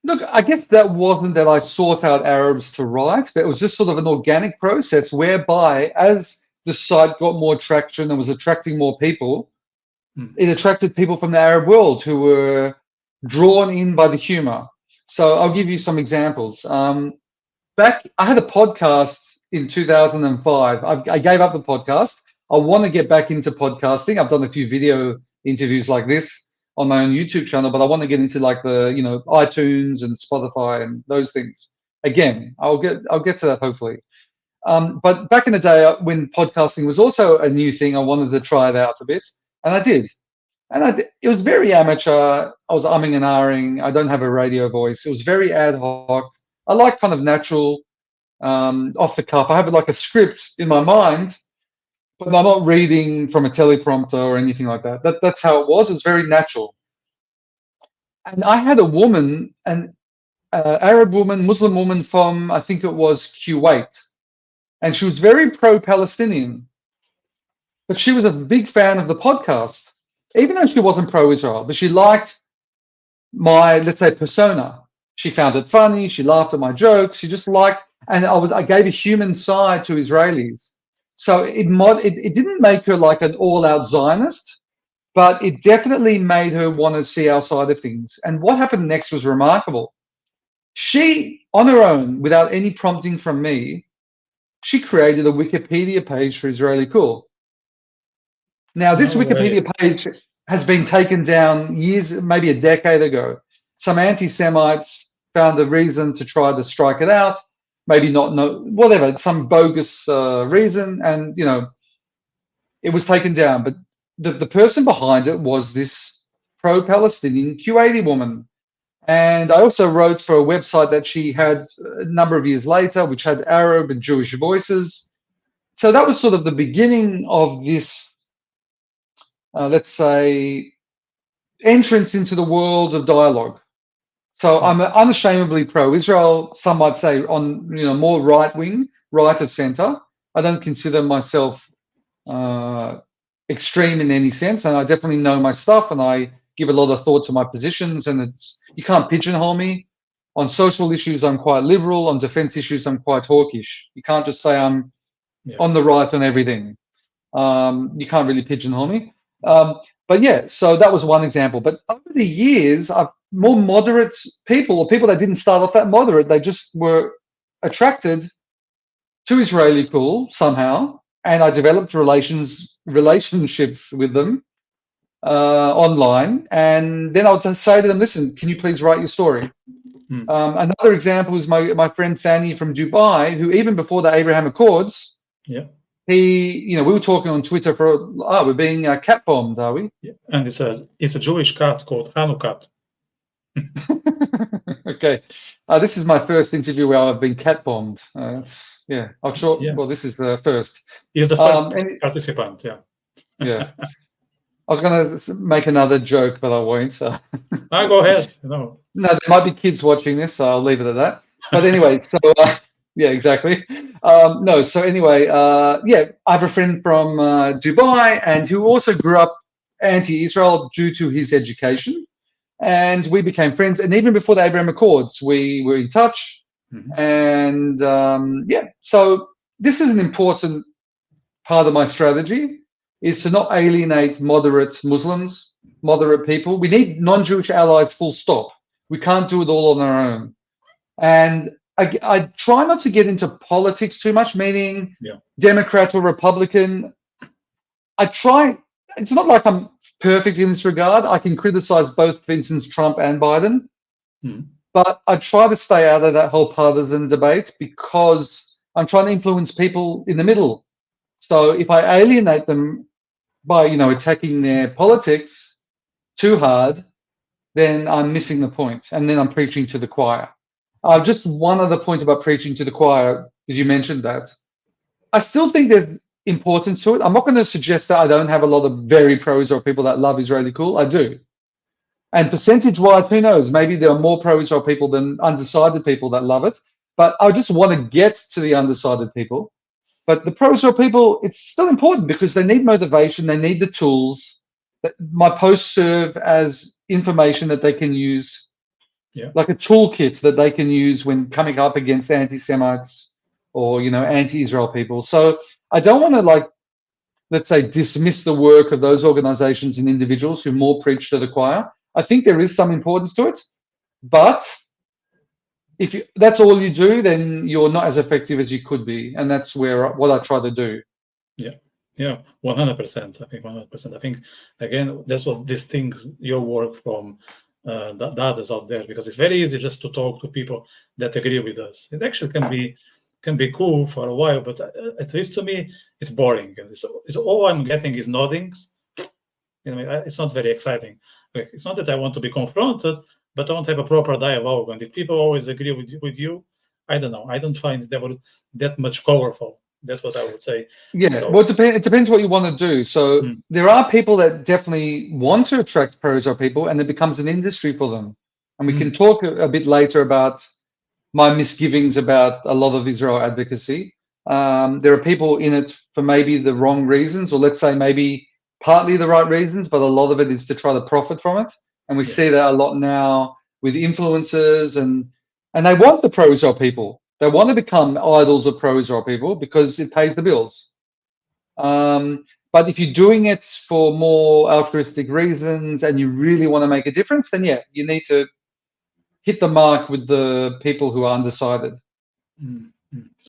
Look, I guess that wasn't that I sought out Arabs to write, but it was just sort of an organic process whereby as the site got more traction and was attracting more people, Hmm. it attracted people from the Arab world who were drawn in by the humor. So I'll give you some examples. I had a podcast in 2005. I gave up the podcast. I want to get back into podcasting. I've done a few video interviews like this on my own YouTube channel, but I want to get into like the iTunes and Spotify and those things. Again, I'll get to that hopefully. But back in the day when podcasting was also a new thing, I wanted to try it out a bit, and I did. And it was very amateur. I was umming and ahhing. I don't have a radio voice. It was very ad hoc. I like kind of natural, off the cuff. I have like a script in my mind, but I'm not reading from a teleprompter or anything like that. That's how it was. It was very natural. And I had a woman, an Arab woman, Muslim woman from, I think it was Kuwait, and she was very pro-Palestinian, but she was a big fan of the podcast, even though she wasn't pro-Israel, but she liked my, let's say, persona. She found it funny. She laughed at my jokes. She just liked, and I gave a human side to Israelis. So it didn't make her like an all-out Zionist, but it definitely made her want to see our side of things. And what happened next was remarkable. She, on her own, without any prompting from me, she created a Wikipedia page for Israeli Cool. Now, this No way. Wikipedia page has been taken down years, maybe a decade ago. Some anti-Semites found a reason to try to strike it out, maybe not know, whatever, some bogus reason, and it was taken down. But the person behind it was this pro-Palestinian Kuwaiti woman. And I also wrote for a website that she had a number of years later, which had Arab and Jewish voices. So that was sort of the beginning of this, let's say, entrance into the world of dialogue. So I'm unashamedly pro-Israel. Some might say on more right-wing, right of center. I don't consider myself extreme in any sense, and I definitely know my stuff, and I give a lot of thought to my positions. And you can't pigeonhole me. On social issues, I'm quite liberal. On defense issues, I'm quite hawkish. You can't just say I'm on the right on everything. You can't really pigeonhole me. But yeah, so that was one example. But over the years, more moderate people, or people that didn't start off that moderate, they just were attracted to Israeli Cool somehow, and I developed relationships with them online. And then I'll just say to them, listen, can you please write your story? Another example is my friend Fanny from Dubai, who even before the Abraham Accords, we were talking on Twitter for, we're being cat bombed, are we? Yeah. And it's a Jewish cat called Hanukkah. Okay, this is my first interview where I've been cat bombed. Well, this is first. He's the first participant. Yeah. I was going to make another joke, but I won't. Go ahead. No, there might be kids watching this, so I'll leave it at that. But anyway, so yeah, exactly. So anyway, I have a friend from Dubai, and who also grew up anti-Israel due to his education, and we became friends. And even before the Abraham Accords, we were in touch. And so this is an important part of my strategy, is to not alienate moderate Muslims, moderate people. We need non-Jewish allies, full stop. We can't do it all on our own. And I try not to get into politics too much, meaning Democrat or Republican. It's not like I'm perfect in this regard. I can criticize both, for instance, Trump and Biden. But I try to stay out of that whole partisan debate because I'm trying to influence people in the middle. So if I alienate them by, attacking their politics too hard, then I'm missing the point, and then I'm preaching to the choir. Just one other point about preaching to the choir, because you mentioned that. I still think there's importance to it. I'm not going to suggest that I don't have a lot of very pro-Israel people that love Israeli Cool. I do. And percentage-wise, who knows? Maybe there are more pro-Israel people than undecided people that love it. But I just want to get to the undecided people. But the pro-Israel people, it's still important because they need motivation. They need the tools. My posts serve as information that they can use Yeah. like a toolkit that they can use when coming up against anti-Semites or anti-Israel people. So I don't want to, like, let's say, dismiss the work of those organizations and individuals who more preach to the choir. I think there is some importance to it, but if that's all you do, then you're not as effective as you could be, and that's what I try to do. Yeah, 100%. I think 100%. I think, again, that's what distinguishes your work from the others out there, because it's very easy just to talk to people that agree with us. It actually can be cool for a while, but at least to me, it's boring. It's all I'm getting is noddings. It's not very exciting. It's not that I want to be confronted, but I want to have a proper dialogue. And if people always agree with you, I don't know. I don't find them that much colorful. That's what I would say. Yeah, So, well, it depends what you want to do. So there are people that definitely want to attract pro-Israel people, and it becomes an industry for them. And we can talk a bit later about my misgivings about a lot of Israel advocacy. There are people in it for maybe the wrong reasons, or let's say maybe partly the right reasons, but a lot of it is to try to profit from it. And we see that a lot now with influencers, and they want the pro-Israel people. They want to become idols of pro-Israel people because it pays the bills. But if you're doing it for more altruistic reasons and you really want to make a difference, then yeah, you need to hit the mark with the people who are undecided.